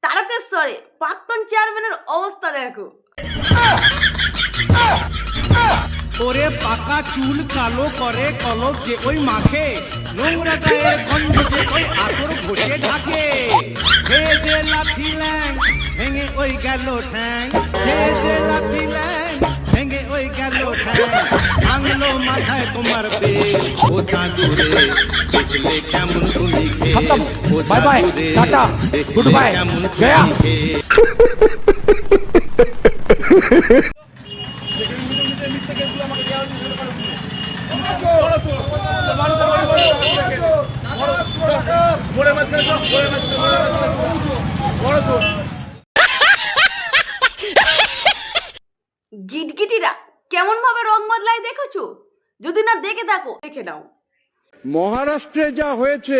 তারকেশ্বরে প্রাক্তন চেয়ারম্যানের অবস্থা দেখো। ওরে পাকা চুল কালো করে কলপ যে ওই মাখে, নোংরা গায়ের গন্ধ যে ওই আতর ঘষে ঢাকে। হে যে লাঠি ল্যাং ভেঙে ওই গেল ঠ্যাং, হে যে লাঠি ল্যাং ভেঙে ওই গেল ঠ্যাং। ভাঙলো মাথায় তোমার বেল ও চাঁদুরে, দেখলে কেমন তুমি খেয়ে ও চাঁদুরে, দেখলে কেমন তুমি খেয়ে। গিটগিটিরা কেমন ভাবে রং বদলায় দেখেছো? যদি না দেখে থাকো দেখে নাও। মহারাষ্ট্রে যা হয়েছে,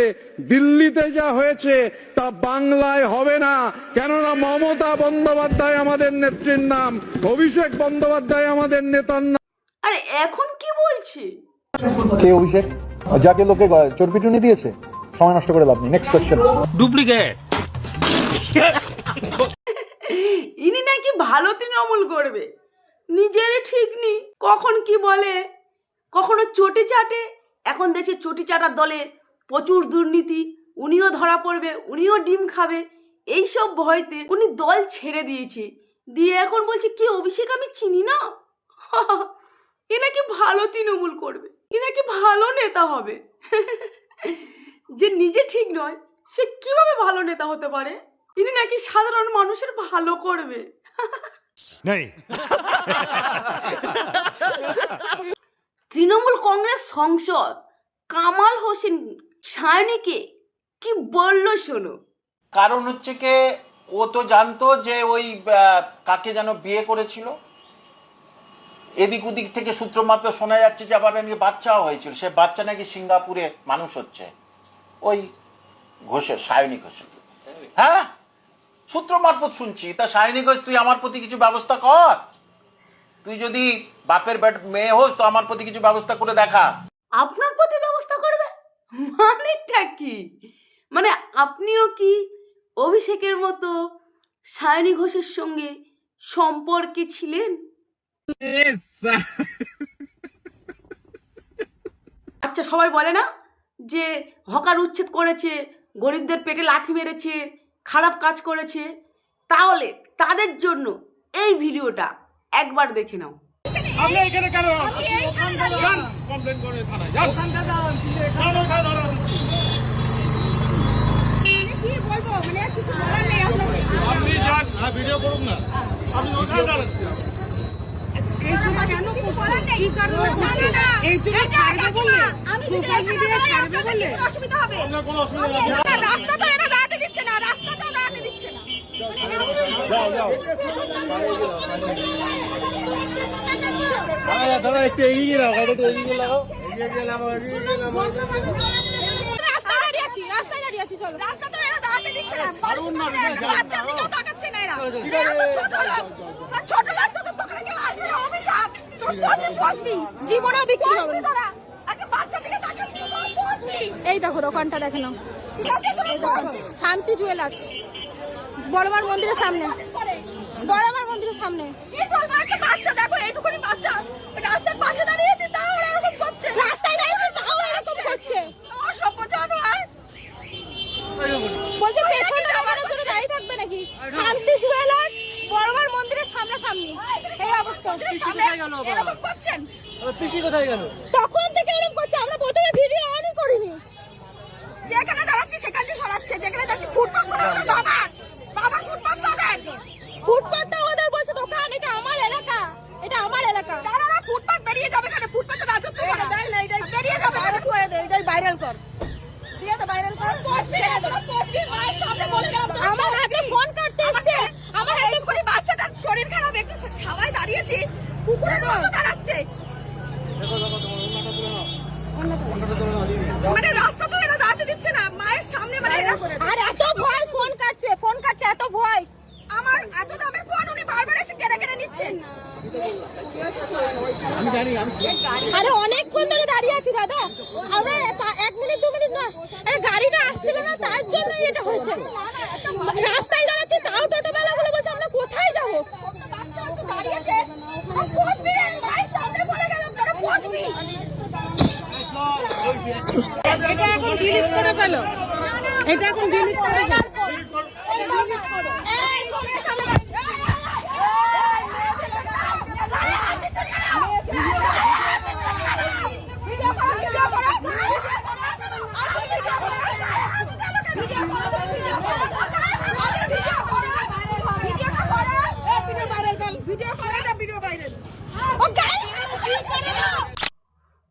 দিল্লিতে যা হয়েছে তা বাংলায় হবে না। কেননা মমতা বন্দ্যোপাধ্যায় আমাদের নেত্রীর নাম, অভিষেক বন্দ্যোপাধ্যায় আমাদের নেতার নাম। আরে এখন কি বলছে? কে অভিষেক? যাকে লোকে চোরপিটুনি দিয়েছে? সময় নষ্ট করে লাভ নেই। Next question. ডুপ্লিকেট। ইনি নাকি ভালো তৃণমূল করবে, নিজেরই ঠিক নেই কখন কি বলে। কখনো চটি চাটে, এখন দেখছে চটি চাটার দলে প্রচুর দুর্নীতি, উনিও ধরা পড়বে, উনিও ডিম খাবে। এইসব ভয়তে উনি দল ছেড়ে দিয়েছে, দিয়ে এখন বলছে কি অভিষেক আমি চিনি না। এ নাকি ভালো তৃণমূল করবে, এ নাকি ভালো নেতা হবে। যে নিজে ঠিক নয় সে কিভাবে ভালো নেতা হতে পারে? ইনি নাকি সাধারণ মানুষের ভালো করবে। তৃণমূল কংগ্রেস সংসদ কামাল হোসেন সায়নীকে কি বললো শোনো। কারণ হচ্ছে কে, ও তো জানতো যে ওই কাকে যেন বিয়ে করেছিল, এদিক ওদিক থেকে সূত্র মাত্র শোনা যাচ্ছে যে আবার নাকি বাচ্চাও হয়েছিল। সে বাচ্চা নাকি সিঙ্গাপুরে মানুষ হচ্ছে, ওই ঘোষের, সায়নী ঘোষের। হ্যাঁ, সূত্র মারফত শুনছি। তা সায়নী ঘোষ, তুই আমার প্রতি কিছু ব্যবস্থা কর। তুই যদি বাপের মেয়ে হোস তো আমার প্রতি কিছু ব্যবস্থা করে দেখা। আপনার প্রতি ব্যবস্থা করবে মানেটা কি? মানে আপনিও কি অভিষেকের মতো সায়নী ঘোষের সঙ্গে সম্পর্কে ছিলেন? আচ্ছা, সবাই বলে না যে হকার উচ্ছেদ করেছে, গরিবদের পেটে লাথি মেরেছে, খারাপ কাজ করেছে, তাহলে তাদের জন্য এই ভিডিওটা একবার দেখে নাও। আপনি এখানে কেন কমপ্লেন করে থানায় যান। আপনি যান, ভিডিও করুন না, আপনি ওখানে দাঁড়াচ্ছেন। অসুবিধা হবে না, রাস্তা তো এরা দাঁড়াতে দিচ্ছে না, রাস্তাটাও দাঁড়াতে দিচ্ছে না। দাদা একটু এগিয়ে লাগাও, একটু এগিয়ে লাগাও, রাস্তায় দাঁড়িয়ে আছি, চলো। রাস্তা তো এরা দাঁড়াতে দিচ্ছে না, বাচ্চার দিকেও তাকাচ্ছে না এরা। ছোট লোক তো তোকে কেউ আসবে না, অভিশাপ তোর পৌঁছবি, জীবনেও বিক্রি হবে না। আগে বাচ্চা দিকে তাকাচ্ছি, তোর পৌঁছবি। এই দেখো দোকানটা দেখে নাও, শান্তি জুয়েলার্স, বড়মার মন্দিরের সামনে, বড়মার মন্দিরের সামনে। বাচ্চা দেখো, এইটুকুনি বাচ্চা রাস্তার পাশে দাঁড়িয়েছে, তাও এরকম করছে। রাস্তায় দাঁড়িয়েছে তাও এরকম করছে। অসভ্য জানোয়ার। বলছে পেছনে শুধু দাঁড়িয়ে থাকবে নাকি? শান্তি জুয়েলার্স, বড়মার মন্দিরের সামনাসামনি এই অবস্থা। এরকম করছেন, পিসি কোথায় গেল? তখন থেকে এরকম করছে, আমরা প্রথমে ভিডিও অনই করিনি। যেখানে দাঁড়াচ্ছি সেখানে সরাচ্ছে, যেখানে যাচ্ছি ফুটপাত করে ওদের বাবা ফুটপাত করেন, ফুটপাতটা ওদের বলছে দোকান, এটা আমার এলাকা, এটা আমার এলাকা। তারা ফুটপাত বেরিয়ে যাবে, এখানে ফুটপাতে রাজত্ব করে দেয় না, এটা বেরিয়ে যাবে, এটা করে দেয়, এটা ভাইরাল কর, দিয়ে তো ভাইরাল কর। পৌঁছবি মায়ের সামনে বলে গেলাম, আমার হাতে ফোন করতে এসেছে, আমার হাতে করে বাচ্চাটার শরীর খারাপ, একটু ছাওয়ায় দাঁড়িয়েছি, কুকুরের মতো দাঁড়াচ্ছে। মানে রাস্তা তো এরা দাঁড়াতে দিচ্ছে না, মায়ের সামনে। মানে আর এত ভয়, ফোন কাটছে এত ভয়। আমার এত দামের ফোন উনি বারবার এসে কেড়ে কেড়ে নিচ্ছেন। আরে অনেকক্ষণ ধরে দাঁড়িয়ে আছি দাদা, আমরা 1 মিনিট 2 মিনিট না, আরে গাড়িটা আসছিল না তার জন্যই এটা হয়েছে। রাস্তায় দাঁড়াচ্ছি তাও টোটোওয়ালাগুলো বলছে আমরা কোথায় যাবো, বাচ্চা একটু দাঁড়িয়েছে পৌঁছবি, ভাই সামনে বলে গেলাম তোরা পৌঁছবি। এটা এখন ডিলিট করে ফেলো, এটা এখন ডিলিট করে ফেলো।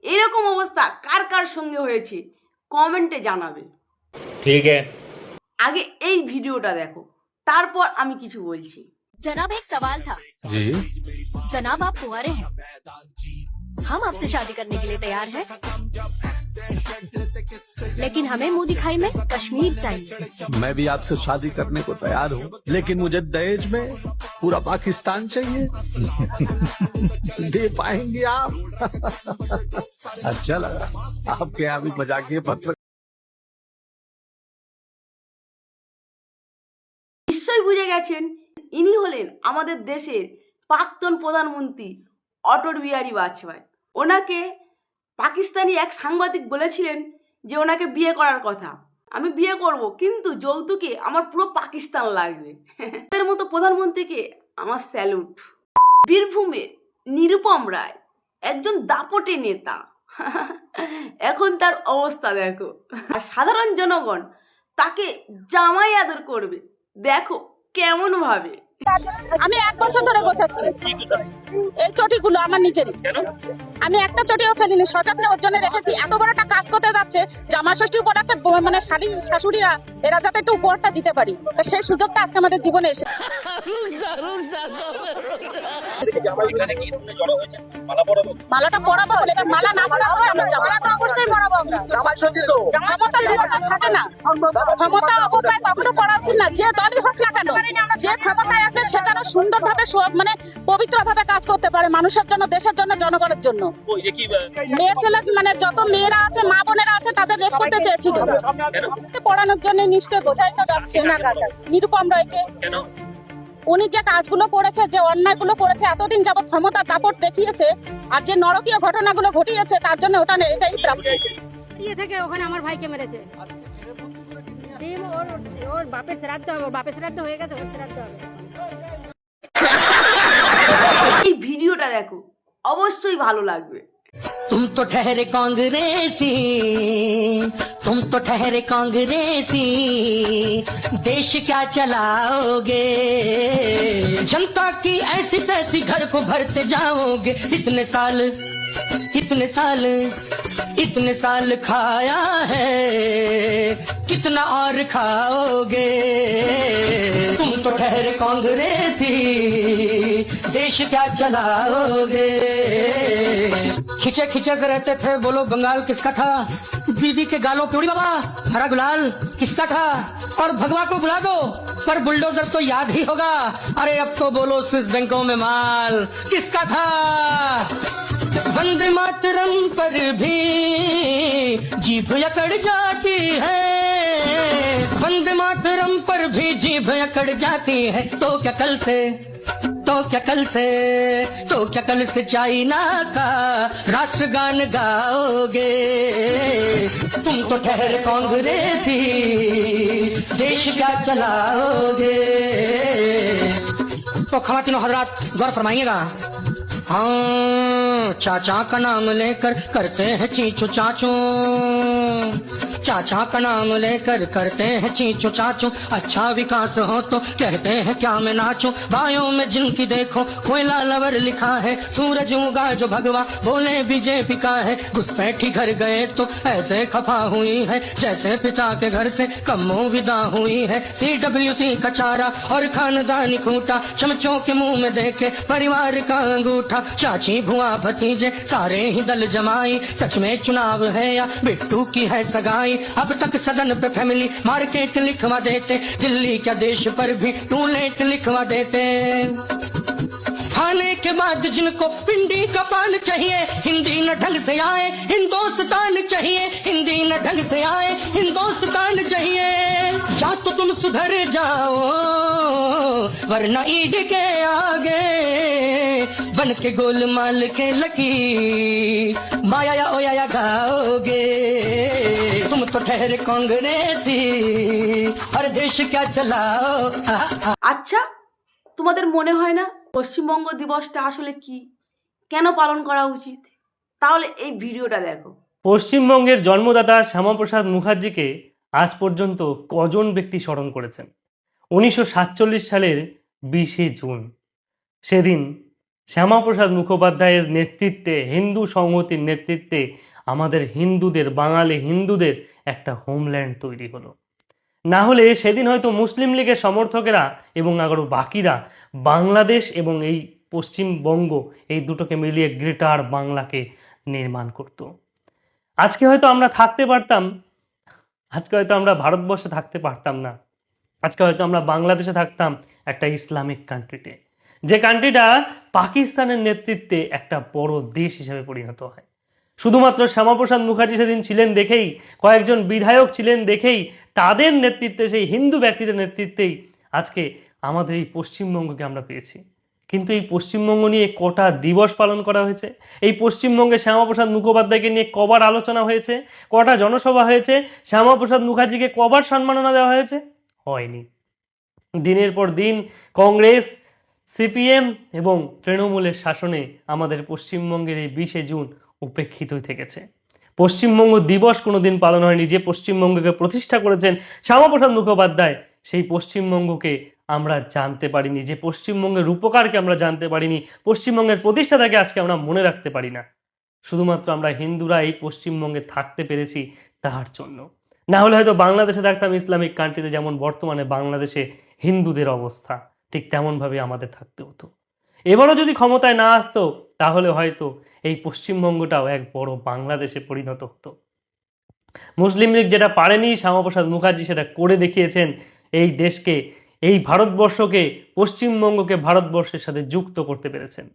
এরকম অবস্থা কার কার সঙ্গে হয়েছে কমেন্টে জানাবে। ঠিক আছে, আগে এই ভিডিওটা দেখো, তারপর আমি কিছু বলছি। जनाब एक सवाल था जी जनाब आप कुंवारे हैं, हम आपसे शादी करने के लिए तैयार हैं, लेकिन हमें मुंह दिखाई में कश्मीर चाहिए। मैं भी आपसे शादी करने को तैयार हूँ, लेकिन मुझे दहेज में पूरा पाकिस्तान चाहिए। दे पाएंगे आप? अच्छा लगा आपके यहाँ भी मजाकिया पत्र। নিশ্চয়ই বুঝে গেছেন, ইনি হলেন আমাদের দেশের প্রাক্তন প্রধানমন্ত্রী অটল বিহারী বাজপেয়ী। ওনাকে পাকিস্তানি এক সাংবাদিক বলেছিলেন যে ওনাকে বিয়ে করার কথা, আমি বিয়ে করব কিন্তু যৌতুকে আমার পুরো পাকিস্তান লাগবে। এর মতো প্রধানমন্ত্রীকে আমার স্যালুট। বীরভূমের নিরুপম রায় একজন দাপটে নেতা, এখন তার অবস্থা দেখো। আর সাধারণ জনগণ তাকে জামাই আদর করবে, দেখো কেমন ভাবে। আমি 1 বছর ধরে গোছাচ্ছি এই চটিগুলো আমার নিজেরই, আমি একটা চটিও ফেলিনি, সযত্নে ওর জন্য রেখেছি। এত বড় একটা কাজ করতে যাচ্ছে, জামা ষষ্ঠী উপলক্ষে মানে শাশুড়িরা এরা যাতে একটু উপহারটা দিতে পারি, তা সেই সুযোগটা আজকে আমাদের জীবনে এসে। মালাটা পরাবো বলে, এবার মালা না পরাবো আমরা জামা তো অবশ্যই পরাবো আমরা। ক্ষমতা যেটা থাকে না, ক্ষমতা অবকায় কখনো করা উচিত না, যে দলই হোক না কেন, যে ক্ষমতায় আসবে সে যেন সুন্দরভাবে মানে পবিত্রভাবে কাজ করতে পারে মানুষের জন্য, দেশের জন্য, জনগণের জন্য। মেয়ে ছেলে মানে যত মেয়েরা আছে, মা বোনেরা আছে, তাদের রেপ করতে চেয়েছিল, পড়ানোর জন্য নিশ্চয় বোঝাই তো যাচ্ছে না নিরুপম রায়কে। উনি যে কাজগুলো করেছে, যে অন্যায়গুলো করেছে, এতদিন যাবৎ ক্ষমতার দাপট দেখিয়েছে, আর যে নরকীয় ঘটনাগুলো ঘটিয়েছে, তার জন্য ওটা এটাই প্রাপ্য। ইয়ে থেকে ওখানে আমার ভাইকে মেরেছে, ওর বাপের শ্রাদ্ধ হবে, ওর বাপের শ্রাদ্ধ হয়ে গেছে, ওর শ্রাদ্ধ হবে। এই ভিডিওটা দেখো, অবশ্যই ভালো লাগবে। तुम तो ठहरे कांग्रेसी, तुम तो ठहरे कांग्रेसी, देश क्या चलाओगे? जनता की ऐसी तैसी घर को भरते जाओगे। इतने साल इतने साल खाया है, कितना और खाओगे? तुम तो ठहरे कांग्रेसी, देश क्या चलाओगे? खिंचे खिंचे से रहते थे, बोलो बंगाल किसका था? बीबी के गालों पे उड़ी बाबा हरा गुलाल किसका था? और भगवा को बुला दो, पर बुलडोजर तो याद ही होगा। अरे अब तो बोलो स्विस बैंकों में माल किसका था? वंदे मातरम पर भी जीभ अकड़ जाती है, वंदे मातरम पर भी जीभ अकड़ जाती है। तो क्या कल से चाइना का राष्ट्रगान गाओगे? तुम तो ठहरे कांग्रेसी, देश क्या चलाओगे? तो ख़वातीनो हज़रात गौर फरमाइएगा, हाँ चाचा का नाम लेकर करते हैं चीचू चाचू, चाचा का नाम लेकर करते हैं चीचू चाचू। अच्छा विकास हो तो कहते हैं क्या मैं नाचूं? बायों में जिनकी देखो कोयला लवर लिखा है, सूरज उगा जो भगवा बोले बीजेपी का है। घुसपैठी घर गए तो ऐसे खफा हुई है, जैसे पिता के घर से कम्मो विदा हुई है। CWC का चारा और खानदानी खूंटा, चमचों के मुंह में देखे परिवार का अंगूठा। चाची भुआ भतीजे सारे ही दल जमाई, सच में चुनाव है या बिट्टू की है सगाई? नहीं, अब तक सदन पे फैमिली मार्केट लिखवा देते, दिल्ली क्या देश पर भी टूलेट लिखवा देते। खाने के बाद जिनको पिंडी का पान चाहिए, हिंदी न ढंग से आए हिंदुस्तान चाहिए, हिंदी न ढंग से आए हिंदुस्तान चाहिए। या तो तुम सुधर जाओ वरना ईड के आगे बन के गोलमाल के लकी माया या ओया या गाओगे। तुम तो ठहरे कांग्रेसी और देश क्या चलाओ। আচ্ছা, তোমাদের মনে হয় না পশ্চিমবঙ্গ দিবসটা আসলে কি, কেন পালন করা উচিত? তাহলে এই ভিডিওটা দেখো। পশ্চিমবঙ্গের জন্মদাতা শ্যামাপ্রসাদ মুখার্জিকে আজ পর্যন্ত কজন ব্যক্তি স্মরণ করেছেন? 1947 সালের 20শে জুন, সেদিন শ্যামাপ্রসাদ মুখোপাধ্যায়ের নেতৃত্বে, হিন্দু সংহতির নেতৃত্বে আমাদের হিন্দুদের, বাঙালি হিন্দুদের একটা হোমল্যান্ড তৈরি হলো। না হলে সেদিন হয়তো মুসলিম লীগের সমর্থকেরা এবং আরও বাকিরা বাংলাদেশ এবং এই পশ্চিমবঙ্গ এই দুটোকে মিলিয়ে গ্রেটার বাংলাকে নির্মাণ করত। আজকে হয়তো আমরা থাকতে পারতাম, আজকে হয়তো আমরা ভারতবর্ষে থাকতে পারতাম না, আজকে হয়তো আমরা বাংলাদেশে থাকতাম একটা ইসলামিক কান্ট্রিতে, যে কান্ট্রিটা পাকিস্তানের নেতৃত্বে একটা বড় দেশ হিসেবে পরিণত হয়। শুধুমাত্র শ্যামাপ্রসাদ মুখার্জি সেদিন ছিলেন দেখেই, কয়েকজন বিধায়ক ছিলেন দেখেই, তাদের নেতৃত্বে, সেই হিন্দু ব্যক্তিদের নেতৃত্বেই আজকে আমাদের এই পশ্চিমবঙ্গকে আমরা পেয়েছি। কিন্তু এই পশ্চিমবঙ্গ নিয়ে কটা দিবস পালন করা হয়েছে? এই পশ্চিমবঙ্গে শ্যামাপ্রসাদ মুখোপাধ্যায়কে নিয়ে কবার আলোচনা হয়েছে? কটা জনসভা হয়েছে? শ্যামাপ্রসাদ মুখার্জিকে কবার সম্মাননা দেওয়া হয়েছে? হয়নি। দিনের পর দিন কংগ্রেস, সিপিএম এবং তৃণমূলের শাসনে আমাদের পশ্চিমবঙ্গের এই 20শে জুন উপেক্ষিতই থেকেছে। পশ্চিমবঙ্গ দিবস কোনোদিন পালন হয়নি। যে পশ্চিমবঙ্গকে প্রতিষ্ঠা করেছেন শ্যামাপ্রসাদ মুখোপাধ্যায়, সেই পশ্চিমবঙ্গকে আমরা জানতে পারিনি, যে পশ্চিমবঙ্গের রূপকারকে আমরা জানতে পারিনি, পশ্চিমবঙ্গের প্রতিষ্ঠাতাকে আজকে আমরা মনে রাখতে পারি না। শুধুমাত্র আমরা হিন্দুরা এই পশ্চিমবঙ্গে থাকতে পেরেছি তার জন্য। না হলে হয়তো বাংলাদেশে থাকতাম ইসলামিক কান্ট্রিতে, যেমন বর্তমানে বাংলাদেশে হিন্দুদের অবস্থা, ঠিক তেমনভাবে আমাদের থাকতে হতো। এবারও যদি ক্ষমতায় না আসতো তাহলে হয়তো এই পশ্চিমবঙ্গটাও এক বড় বাংলাদেশে পরিণত হতো। মুসলিম লীগ যেটা পারেনি, শ্যামাপ্রসাদ মুখার্জি সেটা করে দেখিয়েছেন। এই দেশকে, এই ভারতবর্ষকে, পশ্চিমবঙ্গকে ভারতবর্ষের সাথে যুক্ত করতে পেরেছেন।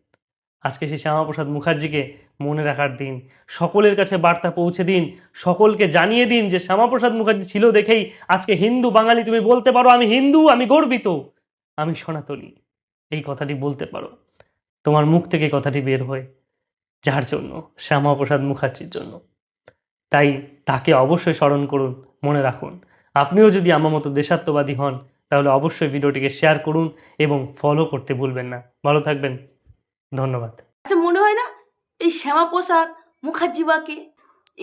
আজকে সেই শ্যামাপ্রসাদ মুখার্জিকে মনে রাখার দিন। সকলের কাছে বার্তা পৌঁছে দিন, সকলকে জানিয়ে দিন যে শ্যামাপ্রসাদ মুখার্জি ছিল দেখেই আজকে হিন্দু বাঙালি তুমি বলতে পারো আমি হিন্দু, আমি গর্বিত, আমি সনাতনী, এই কথাটি বলতে পারো। তোমার মুখ থেকে কথাটি বের হয় যার জন্য, শ্যামাপ্রসাদ মুখার্জির জন্য। তাই তাকে অবশ্যই স্মরণ করুন, মনে রাখুন। আপনিও যদি আমার মতো দেশাত্মবাদী হন তাহলে অবশ্যই ভিডিওটিকে শেয়ার করুন এবং ফলো করতে ভুলবেন না। ভালো থাকবেন, ধন্যবাদ। আচ্ছা, মনে হয় না এই শ্যামাপ্রসাদ মুখার্জি বাকে,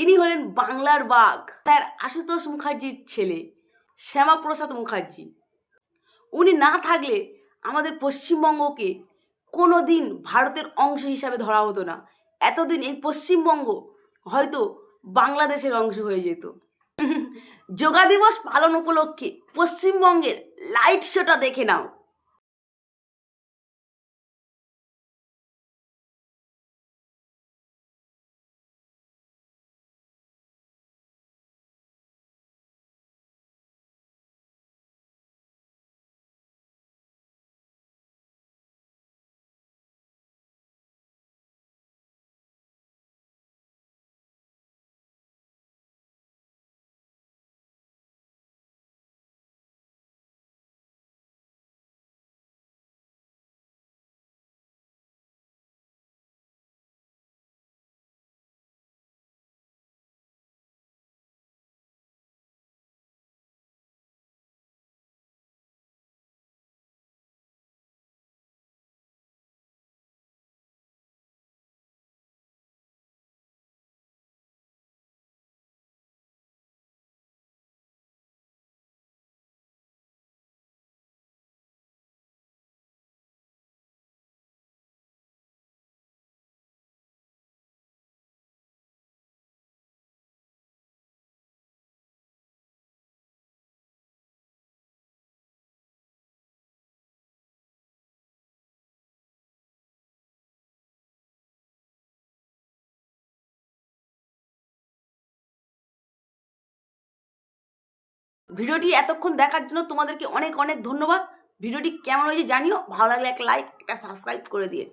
ইনি হলেন বাংলার বাঘ, তার আশুতোষ মুখার্জির ছেলে শ্যামাপ্রসাদ মুখার্জি। উনি না থাকলে আমাদের পশ্চিমবঙ্গকে কোনো দিন ভারতের অংশ হিসাবে ধরা হতো না। এতদিন এই পশ্চিমবঙ্গ হয়তো বাংলাদেশের অংশ হয়ে যেত। যোগা দিবস পালন উপলক্ষে পশ্চিমবঙ্গের লাইট শোটা দেখে নাও। ভিডিওটি এতক্ষণ দেখার জন্য তোমাদেরকে অনেক অনেক ধন্যবাদ। ভিডিওটি কেমন হয়েছে জানিও, ভালো লাগলে একটা লাইক, একটা সাবস্ক্রাইব করে দিয়ে।